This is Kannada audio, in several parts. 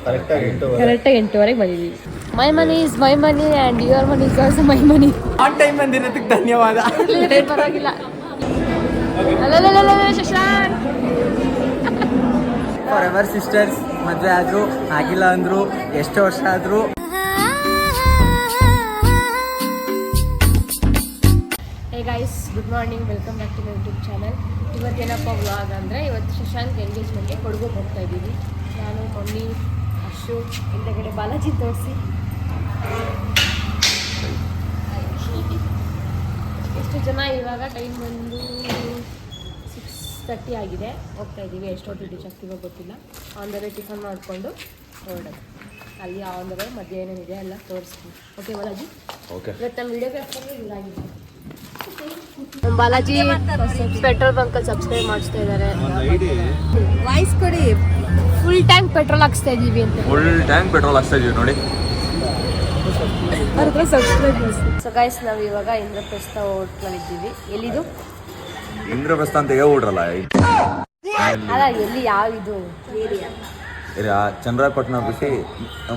ಕರೆಕ್ಟಾಗಿ 8:00 ಬಂದಿದ್ದೀವಿ. My money is my money and your money is also my money. On time ಬಂದಿರೋದಕ್ಕೆ ಧನ್ಯವಾದ. ಪರವಾಗಿಲ್ಲ. ಅಲ್ಲ ಶಶಾಂಕ್ ಫಾರ್ ಎವರ್ ಸಿಸ್ಟರ್ಸ್ ಮದುವೆ ಆದ್ರು ಆಗಿಲ್ಲ ಅಂದ್ರು ಎಷ್ಟು ವರ್ಷ ಆದ್ರು. Hey guys, good morning, welcome back to my YouTube channel. ಇವತ್ತೇನಪ್ಪ ವ್ಲಾಗ್ ಅಂದರೆ ಇವತ್ತು ಶಶಾಂಕ್ ಎಂಗೇಜ್ಮೆಂಟ್ಗೆ ಕೊಡಗು ಹೋಗ್ತಾ ಇದ್ದೀವಿ. ನಾನು, ಮಮ್ಮಿ, ಅಶು, ಹಿಂದಗಡೆ ಬಾಲಾಜಿ ತೋರಿಸಿ. ಎಷ್ಟು ಜನ ಇವಾಗ ಟೈಮ್ ಬಂದು 6:30 ಆಗಿದೆ. ಹೋಗ್ತಾ ಇದ್ದೀವಿ. ಎಷ್ಟೊತ್ತು ರೀಚ್ ಆಗ್ತೀವೋ ಗೊತ್ತಿಲ್ಲ. ಆನ್ ದ ವೇ ಟಿಫನ್ ಮಾಡಿಕೊಂಡು ಹೊರಡೋದು. ಅಲ್ಲಿ ಆನ್ ದ ವೇ ಮಧ್ಯ ಏನೇನಿದೆ ಎಲ್ಲ ತೋರಿಸ್ತೀವಿ. ಓಕೆ ಬಾಲಾಜಿ? ಓಕೆ. ಇವತ್ತು ನಮ್ಮ ವಿಡಿಯೋಗ್ರಾಫರ್ ಇವರಾಗಿದೆ. ಬಾಲಾಜಿ ಪೆಟ್ರೋಲ್ ಬಂಕಲ್ಲಿ ಸಬ್ಸ್ಕ್ರೈಬ್ ಮಾಡಿಸ್ತಾ ಇದ್ದಾರೆ. ವಾಯ್ಸ್ ಕೊಡಿ. ಫುಲ್ ಟ್ಯಾಂಕ್ ಪೆಟ್ರೋಲ್ ಹಾಕ್ಸ್ತಾ ಇದೀವಿ ಅಂತ. ಫುಲ್ ಟ್ಯಾಂಕ್ ಪೆಟ್ರೋಲ್ ಹಾಕ್ಸ್ತಾ ಇದೀವಿ ನೋಡಿ. ಸಬ್ಸ್ಕ್ರೈಬ್ ಮಾಡಿ. ಸೊ ಗೈಸ್, ನಾವು ಇವಾಗ ಇಂದ್ರಪ್ರಸ್ಥ ಹೋಟ್ಲಲ್ಲಿದ್ದೀವಿ. ಎಲ್ಲಿದು? ಇಂದ್ರಪ್ರಸ್ಥ ಅಂತ ಹೇಳ್ಬಿಡ್ರಲ್ಲ. ಅಲ್ಲ, ಎಲ್ಲಿ ಯಾವ ಇದು ಏರಿಯಾ? ಚಂದ್ರಪಟ್ಟಣ ಬಿಟ್ಟು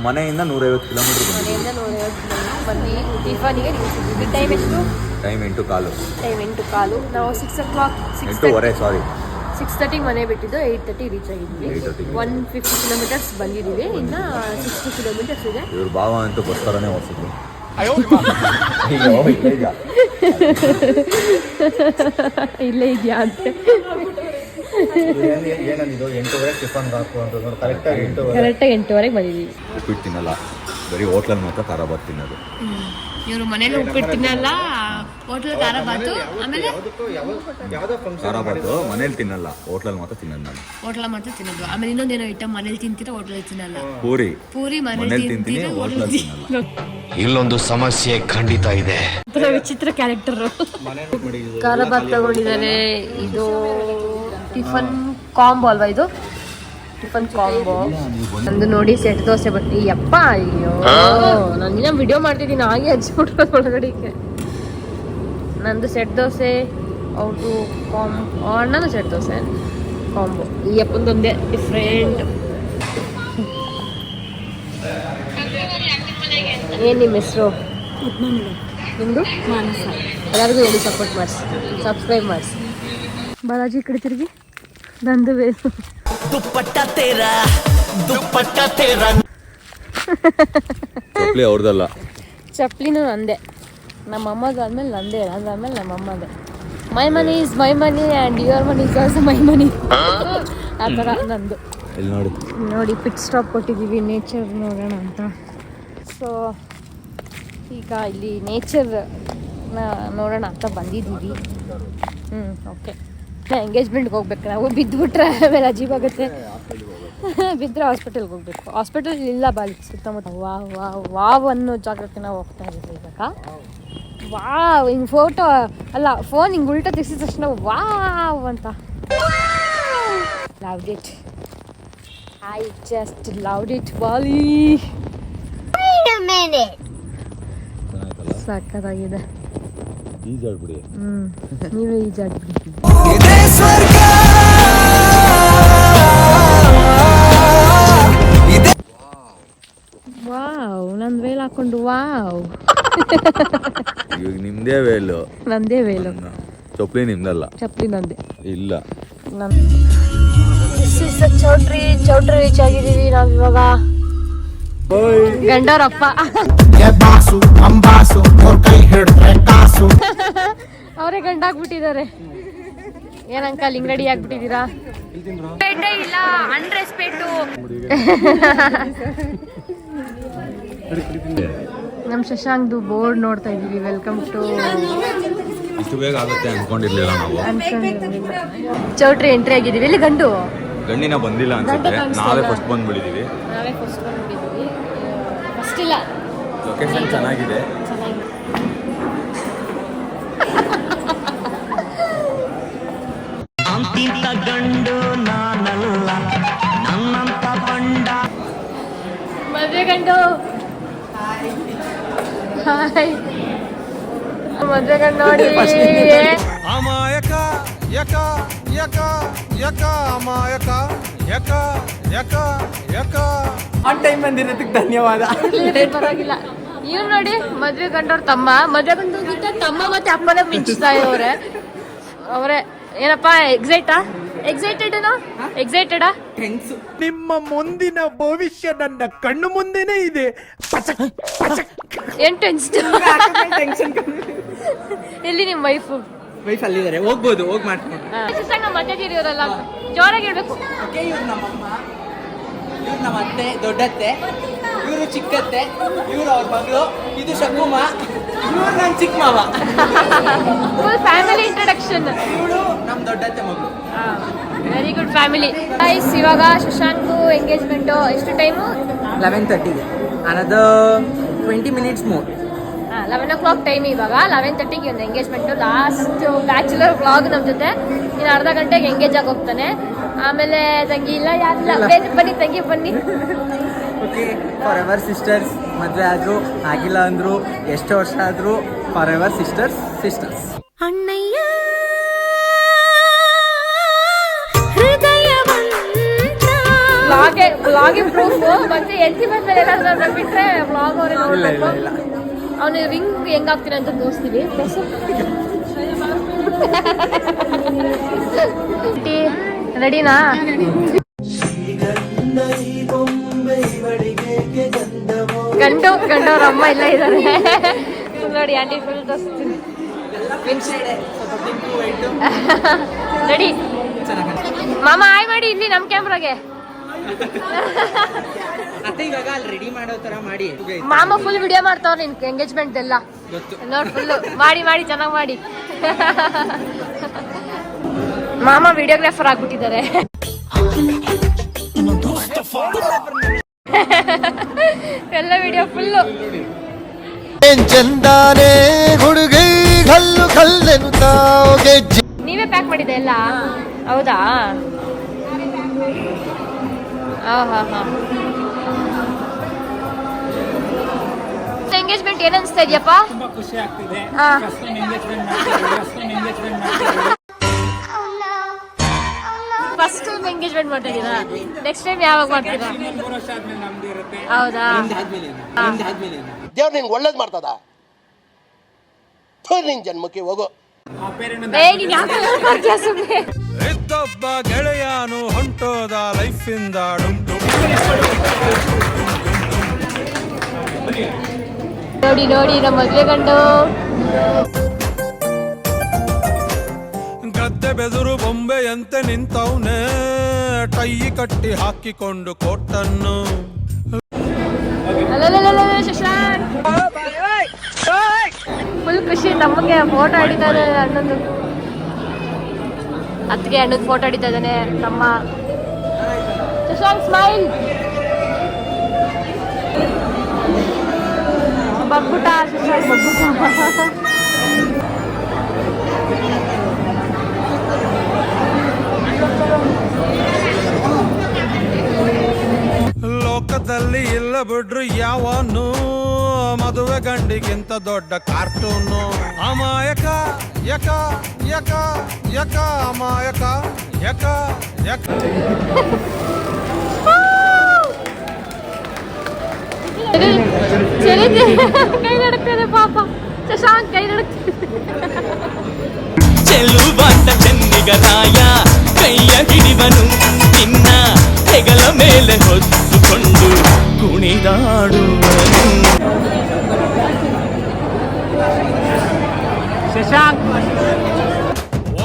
ಮನೆಯಿಂದ 150 ಕಿಲೋಮೀಟರ್. ಮನೆಯಿಂದ 150 ಕಿಲೋಮೀಟರ್ ಬಂದು ಟಿಫನಿಗೆ ನಿಲ್ಸಿದ್ವಿ. ಟೈಮ್ ಎಷ್ಟು? ಟೈಮ್ 8:15. ಟೈಮ್ 8:15. ನಾವು 6 o'clock 6:30 ಮನೆ ಬಿಟ್ಟಿದ್ದು 8:30 ರೀಚ್ ಆಗಿದ್ವಿ. 150 ಕಿಲೋಮೀಟರ್ಸ್ ಬಂದಿದ್ದೀವಿ. ಇನ್ನು 60 ಕಿಲೋಮೀಟರ್ಸ್ ಇದೆ. ಇವ್ರ ಭಾವ ಅಂತೂ ಬಸ್ತಾರನೇ ಓಡಿಸಿದ್ರು. ಇಲ್ಲೇ ಇದೆಯಾ ಅಂತ. ಕರೆಕ್ಟಾಗಿ 8:00 ಬಂದಿದ್ದೀವಿ. ಉಪ್ಪಿಟ್ಟು ತಿನ್ನಲ್ಲ, ಬರೀ ಹೋಟ್ಲಲ್ಲಿ ಮಾತ್ರ ಖಾರ ಬಾತ್ ತಿನ್ನೋದು. ಇವರು ಮನೇಲಿ ಉಪ್ಪಿಟ್ಟು ತಿನ್ನಲ್ಲ, ಹೋಟ್ಲಲ್ಲಿ ಖಾರ ಬಾತು. ಆಮೇಲೆ ಖಾರ ಬಾತು ಮನೇಲಿ ತಿನ್ನಲ್ಲ, ಹೋಟ್ಲಲ್ಲಿ ಮಾತ್ರ ತಿನ್ನೋದು ನಾನು. ಹೋಟ್ಲ ಮಾತ್ರ ತಿನ್ನೋದು. ಆಮೇಲೆ ಇನ್ನೊಂದೇನೋ ಐಟಮ್ ಮನೇಲಿ ತಿಂತೀರಾ, ಹೋಟ್ಲಲ್ಲಿ ತಿನ್ನಲ್ಲ. ಪೂರಿ ಮನೇಲಿ ತಿಂತೀನಿ, ಹೋಟ್ಲಲ್ಲಿ ತಿನ್ನಲ್ಲ. ಇಲ್ಲೊಂದು ಸಮಸ್ಯೆ ಖಂಡಿತ ಇದೆ. ವಿಚಿತ್ರ ಕ್ಯಾರೆಕ್ಟರ್. ಖಾರ ಬಾತ್ ತಗೊಂಡಿದ್ದಾರೆ. ಇದು ಟಿಫನ್ ಕಾಂಬೋ ಅಲ್ವಾ? ಇದು ಟಿಫನ್ ಕಾಂಬೋ. ನಂದು ನೋಡಿ ಸೆಟ್ ದೋಸೆ ಬಟ್ಟಿ. ಯಪ್ಪ, ಅಯ್ಯೋ, ನಾನು ಇನ್ನೂ ವಿಡಿಯೋ ಮಾಡ್ತಿದ್ದೀನಿ, ಹಾಗೆ ಹಚ್ಚಿಬಿಟ್ರೆ ಒಳಗಡೆಗೆ. ನಂದು ಸೆಟ್ ದೋಸೆ, ಅವ್ರದ್ದು ಅಣ್ಣನ ಸೆಟ್ ದೋಸೆ ಕಾಂಬೋ. ಈ ಅಪ್ಪಂದೊಂದೇ ಡಿಫ್ರೆಂಟ್. ಏನು ನಿಮ್ಮ ಹೆಸರು? ನಿಮ್ಮದು? ಎಲ್ಲರಿಗೂ ಹೇಳಿ ಸಪೋರ್ಟ್ ಮಾಡಿಸಿ, ಸಬ್ಸ್ಕ್ರೈಬ್ ಮಾಡಿಸಿ. ಬಾಲಾಜಿ ಕಡೆ ತಿರುಗಿ. ನಂದು ಚಪ್ಲಿ ಅವ್ರದಲ್ಲ. ಚಪ್ಲಿನೂ ನಂದೆ. ನಮ್ಮ ಅಮ್ಮದು ಆದ್ಮೇಲೆ ನಂದೇ, ಅದಾದ್ಮೇಲೆ ನಮ್ಮ ಅಮ್ಮದೇ. My money is my money and your money is also my money. ಆ ಥರ ನಂದು. ಇಲ್ಲಿ ನೋಡಿ ಪಿಟ್ ಸ್ಟಾಪ್ ಕೊಟ್ಟಿದ್ದೀವಿ, ನೇಚರ್ ನೋಡೋಣ ಅಂತ. ಸೊ ಈಗ ಇಲ್ಲಿ ನೇಚರ್ ನೋಡೋಣ ಅಂತ ಬಂದಿದ್ದೀವಿ. ಓಕೆ. ಎಂಗೇಜ್ಮೆಂಟ್ಗೆ ಹೋಗ್ಬೇಕು ನಾವು. ಬಿದ್ದುಬಿಟ್ರೆ ಆಮೇಲೆ ಅಜೀಬಾಗುತ್ತೆ. ಬಿದ್ದರೆ ಹಾಸ್ಪಿಟಲ್ಗೆ ಹೋಗ್ಬೇಕು. ಹಾಸ್ಪಿಟಲ್ ಇಲ್ಲ ಬಾಲಿ ಸುತ್ತಮುತ್ತ. ವಾವ್ ಅನ್ನೋ ಜಾಗಕ್ಕೆ ನಾವು ಹೋಗ್ತಾ ಇದ್ದೀವಿ ಇವಾಗ. ವಾವ್, ಹಿಂಗೆ ಫೋಟೋ ಅಲ್ಲ, ಫೋನ್ ಹಿಂಗೆ ಉಲ್ಟಾ ತೆಗ್ಸಿದ ತಕ್ಷಣ ವಾವ್ ಅಂತ. Loved it. I just loved it Bali. ಸಕ್ಕತ್ತಾಗಿದೆ. ಈಜಾಡ್ಬಿಡಿ. ನೀವೇ ಈಜಾಡ್ಬಿಡಿ. ವಾವ್, ನನ್ನ ವೇಲ್ ಹಾಕೊಂಡು ವಾವ್. ಇವಾಗ ನಿಮ್ದೇ ವೇಲು. ನಂದೇ ವೇಲು. ಚಪ್ಲಿ ನಿಮ್ದಲ್ಲ. ಚಪ್ಲಿ ನಂದೆ. ಇಲ್ಲ. ಚೌಟ್ರಿ ರೀಚ್ ಆಗಿದ್ದೀವಿ ನಾವು ಇವಾಗ. ಗಂಡವ್ರಪ್ಪ ಅವರೇ ಗಂಡ ಆಗ್ಬಿಟ್ಟಿದ್ದಾರೆ. ಏನ್ ಅಂಕಲ್ ಹಿಂಗ್ ರೆಡಿ ಆಗ್ಬಿಟ್ಟಿದ್ದೀರಾ? ಇಲ್ಲ, ಅನ್ರೆಸ್ಪೆಕ್ಟು. ನಮ್ ಶಶಾಂಕ್ದು ಬೋರ್ಡ್ ನೋಡ್ತಾ ಇದೀವಿ. Welcome to. ಇಷ್ಟು ಬೇಗ ಆಗುತ್ತೆ ಅನ್ಕೊಂಡಿರ್ಲಿಲ್ಲ ನಾವು. ಚೌಟ್ರಿ ಎಂಟ್ರಿ ಆಗಿದ್ದೀವಿ. ಇಲ್ಲಿ ಗಂಡಿನ ಬಂದಿಲ್ಲ ಅನ್ಸುತ್ತೆ. ನಾವೇ ಫಸ್ಟ್ ಬಂದ್ಬಿಟ್ಟಿದೀವಿ. ಫಸ್ಟ್ ಇಲ್ಲ. ಲೊಕೇಶನ್ ಚೆನ್ನಾಗಿದೆ. ಮದುವೆ ಗಂಡು. ಹಾಯ್. ಮದುವೆ ಗಂಡು ನೋಡಿ. ಆನ್ ಟೈಮ್ ಬಂದಿರೋದಕ್ಕೆ ಧನ್ಯವಾದ. ಪರವಾಗಿಲ್ಲ. ಇವ್ ನೋಡಿ ಮದ್ವೆ ಗಂಡವ್ರ ತಮ್ಮ, ಮದ್ವೆ ಗಂಡೋಗಿದ್ದ ತಮ್ಮ ಮತ್ತೆ ಅಪ್ಪನೇ ಮಿಂಚ್ತಾ ಇವ್ರೆ. ಅವ್ರೆ ಏನಪ್ಪಾ ಎಕ್ಸೈಟೆಡಾ? ನಿಮ್ಮ ಮುಂದಿನ ಭವಿಷ್ಯ ನನ್ನ ಕಣ್ಣು ಮುಂದೆನೇ ಇದೆ. ಏನ್ ಟೆನ್ಷನ್? ಎಲ್ಲಿ ನಿಮ್ ವೈಫ್ ಅಲ್ಲಿದ್ದಾರೆ, ಹೋಗ್ಬೋದು, ಹೋಗಿ ಮಾಡ್ಕೊಂಡು. ನಮ್ಮ ಮಧ್ಯೆ ಇರೋರಲ್ಲ, ಜೋರಾಗಿ ಹೇಳ್ಬೇಕು. ಇವ್ರು ನಮ್ಮಮ್ಮ, ಇವ್ರು ನಮ್ಮ ಅತ್ತೆ, ದೊಡ್ಡತ್ತೆ, ಇವರು ಚಿಕ್ಕತ್ತೆ, ಇವ್ರು ಅವ್ರ ಮಗಳು, ಇದು ಶಕುಮ, ಇವ್ರು ನನ್ನ ಚಿಕ್ಕ ಮಾವ. Full family introduction. ಇವಳು ನಮ್ಮ ದೊಡ್ಡತ್ತೆ ಮಗಳು. Very good family. ಗೈಸ್, ಇವಾಗ ಶಶಾಂಕ್ ಎಂಗೇಜ್ಮೆಂಟ್ ಎಷ್ಟು time? 11:30. Another 20 minutes more. 11 o'clock time. ಇವಾಗ 11:30ಗೆ ಒಂದು ಎಂಗೇಜ್ಮೆಂಟು. ಲಾಸ್ಟ್ ಬ್ಯಾಚುಲರ್ ವ್ಲಾಗ್ ನಮ್ಮ ಜೊತೆ. ಇನ್ನು ಅರ್ಧ ಗಂಟೆಗೆ ಎಂಗೇಜ್ ಆಗಿ ಹೋಗ್ತಾನೆ. ಆಮೇಲೆ ತಂಗಿ ಇಲ್ಲ, ಯಾರಿಲ್ಲ, ಬನ್ನಿ ತಂಗಿ ಬನ್ನಿ. Okay, for ever sisters. ಮದುವೆ ಆದರೂ ಆಗಿಲ್ಲ ಅಂದರು, ಎಷ್ಟು ವರ್ಷ ಆದರೂ ಫಾರ್ ಎವರ್ ಸಿಸ್ಟರ್ಸ್. ಅಣ್ಣಯ್ಯ ವ್ಲಾಗ್ ಪ್ರೂಫ್. ಮತ್ತೆ ಎತ್ತಿ ಬಂದ್ಮೇಲೆ ಏನಾದ್ರು ಬಿಟ್ರೆ ವ್ಲಾಗ್ ಅವ್ರೆ ನೋಡ್ಬೇಕು. ಅವನು ರಿಂಗ್ ಹೆಂಗಾಗ್ತೀನಿ ಅಂತ ತೋರಿಸ್ತೀವಿ. ರೆಡಿನಾ? ಗಂಡವ್ರ ಅಮ್ಮ ಇಲ್ಲ ಇದ್ದಾರೆ ನೋಡಿ. ಆಂಟಿ ಫುಲ್ ತೋರಿಸ್ತೀನಿ. ರೆಡಿ ಮಾಮ, ಆಯ್ ಮಾಡಿ ಇಲ್ಲಿ ನಮ್ಮ ಕ್ಯಾಮ್ರಾಗೆ. ಅತ್ತೆ ಇವಾಗ ಅಲ್ಲಿ ರೆಡಿ ಮಾಡೋ ತರ ಮಾಡಿ. ಮಾಮ ಫುಲ್ ವಿಡಿಯೋ ಮಾಡ್ತಾವ್ರ ನಿನ್ ಎಂಗೇಜ್ಮೆಂಟ್ ಎಲ್ಲ ನೋಡಿ. ಫುಲ್ ಮಾಡಿ ಚೆನ್ನಾಗಿ ಮಾಡಿ. ಮಾಮ ವಿಡಿಯೋಗ್ರಾಫರ್ ಆಗ್ಬಿಟ್ಟಿದ್ದಾರೆ. ಎಲ್ಲ ವಿಡಿಯೋ ಫುಲ್ಲು ಚಂದಾನೆ ಹುಡುಗಿ ಕಲ್ಲು ಕಲ್ಲೆನುತ್ತಾಗೆ. ನೀವೇ ಪ್ಯಾಕ್ ಮಾಡಿದೆ ಎಲ್ಲ? ಹೌದಾ? ಹಾ. ಎಂಗೇಜ್ಮೆಂಟ್ ಏನ್ ಅನ್ಸ್ತಾ ಇದೆಯಪ್ಪ? ತುಂಬಾ ಖುಷಿ ಆಗ್ತಿದೆ. ಫಸ್ಟ್ ಟೈಮ್ ಎಂಗೇಜ್ಮೆಂಟ್ ಮಾಡ್ತಾ ಇದ್ದೀರಾ? ನೆಕ್ಸ್ಟ್ ಟೈಮ್ ಯಾವಾಗ ಮಾಡ್ತೀರಾ? 3 ವರ್ಷ ಆದ್ಮೇಲೆ ನಮ್ದು ಇರುತ್ತೆ. ಹೌದಾ? ದೇವ್ರು ನಿನ್ಗೆ ಒಳ್ಳೇದು ಮಾಡ್ತದ? ನಿನ್ ಜನ್ಮಕ್ಕೆ ಹೋಗೋ. ನೀನ್ ಯಾಕೆ ಹೇಳ್ಕೊಡ್ತೀಯ ಸುಮ್ಮನೆ? ಇದ್ದೊಬ್ಬ ಗೆಳೆಯಾನು ಹೊಂಟೋದ ಲೈಫಿಂದ ಡುಂಟು. ನೋಡಿ ನಮ್ಮ ಮದ್ವೆ ಗಂಡು. ಗದ್ದೆ ಬೆದರು ಬೊಂಬೆಯಂತೆ ನಿಂತವನೆ, ಟೈ ಕಟ್ಟಿ ಹಾಕಿಕೊಂಡು ಕೊಟ್ಟನ್ನು. ಶಶಾಂಕ್ ಫುಲ್ ಖುಷಿ. ನಮಗೆ ಫೋಟೋ ಹಿಡಿತಾ ಇದ್ದಾನೆ ಅಣ್ಣಂದು. ಅತ್ತಿಗೆ ಅಣ್ಣದ ಫೋಟೋ ಹಿಡಿತಾ ಇದ್ದಾನೆ ತಮ್ಮ. ಶಶಾಂಕ್ ಸ್ಮೈಲ್. ಬಗ್ಗುಟ ಶಶಾಂಕ್ ಬಗ್ಗುಟ. ಲೋಕದಲ್ಲಿ ಇಲ್ಲ ಬಿಡ್ರು ಯಾವನು, ಮದುವೆ ಗಂಡಿಗಿಂತ ದೊಡ್ಡ ಕಾರ್ಟೂನು. ಅಮಾಯಕ ಯಕ ಯಕ ಯಕ ಅಮಾಯಕ ಯಕ ಯಕ. ಕೈ ನಡುಕ್ತಿದೆ ಪಾಪ ಶಶಾಂಕ್, ಕೈ ನಡುಕ್ತಿದೆ. ಚೆಲುವಾಟ ಚೆನ್ನಿಗರಾಯ ಕೈಯ ಹಿಡಿವನು, ನಿನ್ನ ಹೆಗಲ ಮೇಲೆ ಹೊತ್ತುಕೊಂಡು ಕುಣಿದಾಡುವನು. ಶಶಾಂಕ್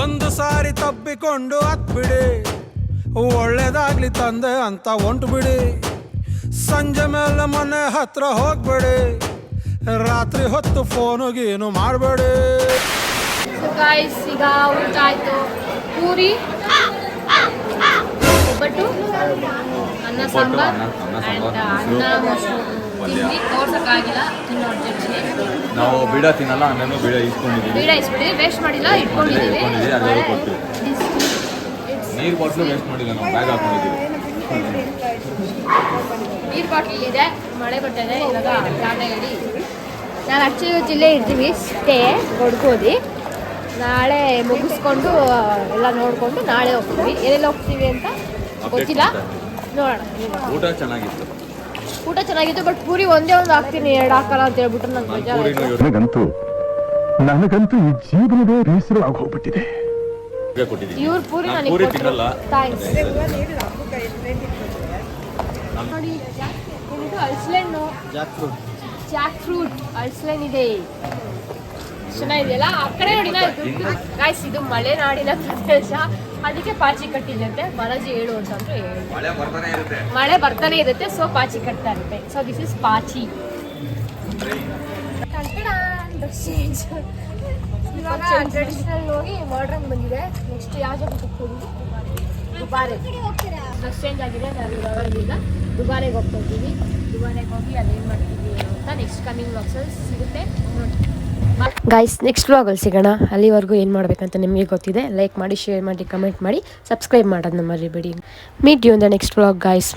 ಒಂದು ಸಾರಿ ತಬ್ಬಿಕೊಂಡು ಹತ್ಬಿಡಿ, ಒಳ್ಳೇದಾಗ್ಲಿ ತಂದೆ ಅಂತ ಹೊಂಟು ಬಿಡಿ. ಸಂಜೆ ಮೇಲೆ ಮನೆ ಹತ್ರ ಹೋಗ್ಬೇಡಿ, ರಾತ್ರಿ ಹೊತ್ತು ಫೋನುಗೇನು ಮಾಡಬೇಡಿ. ಗಾಯ್ಸ್, ಈಗ ಊಟ ಆಯ್ತು. ಪೂರಿ, ಒಬ್ಬಟ್ಟು, ಅನ್ನ ಸಾಂಬಾರ್ ಆ್ಯಂಡ್ ಅನ್ನ ಮೊಸರು ತಿಂದು ತೋರ್ಸೋಕ್ಕಾಗಿಲ್ಲ. ನಾವು ಬೀಡ ತಿನ್ನಲ್ಲ, ಅನ್ನನೂ ಬೀಡ ಇಸ್ಕೊಂಡಿದ್ದೀವಿ. ಬೀಡ ಇಸ್ಬಿಟ್ಟಿದ್ದೀವಿ, ವೇಸ್ಟ್ ಮಾಡಿಲ್ಲ, ಇಟ್ಕೊಂಡಿದ್ದೀವಿ. ನೀರು ಬಾಟ್ಲು ವೇಸ್ಟ್ ಮಾಡಿಲ್ಲ, ನಾವು ಬ್ಯಾಗ್ ಹಾಕೊಂಡಿದ್ದೀವಿ. ನೀರು ಬಾಟ್ಲ್ ಇದೆ, ಮಳೆ ಬರ್ತಾಯಿದೆ. ಇವಾಗ ಗಾಡಿ. ನಾನು ಆ್ಯಕ್ಚುಲಿ ಜಿಲ್ಲೆ ಇರ್ತೀವಿ, ಸ್ಟೇ ಗೊಡ್ಕೋದಿ. ನಾಳೆ ಮುಗಿಸ್ಕೊಂಡು ಎಲ್ಲ ನೋಡಿಕೊಂಡು ನಾಳೆ ಹೋಗ್ತೀವಿ. ಎಲ್ಲೆಲ್ಲಿ ಹೋಗ್ತೀವಿ ಅಂತ ಗೊತ್ತಿಲ್ಲ, ನೋಡೋಣ. ಊಟ ಚೆನ್ನಾಗಿತ್ತು. ಊಟ ಚೆನ್ನಾಗಿತ್ತು, ಬಟ್ ಪೂರಿ ಒಂದೇ ಒಂದು ಹಾಕ್ತೀನಿ, 2 ಹಾಕಲ್ಲ ಅಂತ ಹೇಳ್ಬಿಟ್ರೆ ನಂಗೆ ಬೇಜಾರಾಯ್ತು. ನನಗಂತೂ ಈ ಜೀವನವೇ ಬೇಸರವಾಗಿ ಹೋಗ್ಬಿಟ್ಟಿದೆ. ಇವ್ರ ಪೂರಿ ನನಗೆ ಪೂರಿ ತಿನ್ನಲ್ಲ. ಥ್ಯಾಂಕ್ಸ್. ನೋಡಿ ಇದು ಅಲ್ಸ್ಲೆಣ್ಣು, ಜಾಕ್ ಫ್ರೂಟ್ ಅಲ್ಸ್ಲೆನ್ ಇದೆ, ಚೆನ್ನಾಗಿದೆಯಲ್ಲ. ಆ ಕಡೆ ನೋಡಿ ಗಾಯ್ಸ್, ಇದು ಮಲೆನಾಡಿನ ಪ್ರದೇಶ, ಅದಕ್ಕೆ ಪಾಚಿ ಕಟ್ಟಿದಂತೆ ಮರಜಿ ಹೇಳು ಅಂತಂದ್ರೆ ಮಳೆ ಬರ್ತಾನೆ ಇರುತ್ತೆ, ಸೊ ಪಾಚಿ ಕಟ್ತಾ ಇರುತ್ತೆ. ಸೊ ದಿಸ್ ಇಸ್ ಪಾಚಿ. ಇವಾಗ ಟ್ರೆಡಿಷನಲ್ ಹೋಗಿ ಮಾಡ್ರಂಗ್ ಬಂದಿದೆ. ನೆಕ್ಸ್ಟ್ ಯಾವ ಜಾಗ ಹೋಗ್ತೀವಿ? ದುಬಾರೆ. ಬಸ್ ಚೇಂಜ್ ಆಗಿದೆ, ನಾವು ಇವಾಗ ದುಬಾರೆಗೆ ಹೋಗ್ತಾ ಇದ್ದೀವಿ. ದುಬಾರೆಗೆ ಹೋಗಿ ಅದೇನು ಮಾಡ್ತೀವಿ ಅಂತ ನೆಕ್ಸ್ಟ್ ಕಮಿಂಗ್ ವ್ಲಾಗ್ಸಲ್ಲಿ ಸಿಗುತ್ತೆ ನೋಡಿ. ಗೈಸ್, ನೆಕ್ಸ್ಟ್ ವ್ಲಾಗಲ್ಲಿ ಸಿಗೋಣ. ಅಲ್ಲಿವರೆಗೂ ಏನು ಮಾಡಬೇಕಂತ ನಿಮಗೆ ಗೊತ್ತಿದೆ. ಲೈಕ್ ಮಾಡಿ, ಶೇರ್ ಮಾಡಿ, ಕಮೆಂಟ್ ಮಾಡಿ, ಸಬ್ಸ್ಕ್ರೈಬ್ ಮಾಡೋದನ್ನ ಮರಿಬೇಡಿ. Meet you in the next vlog guys.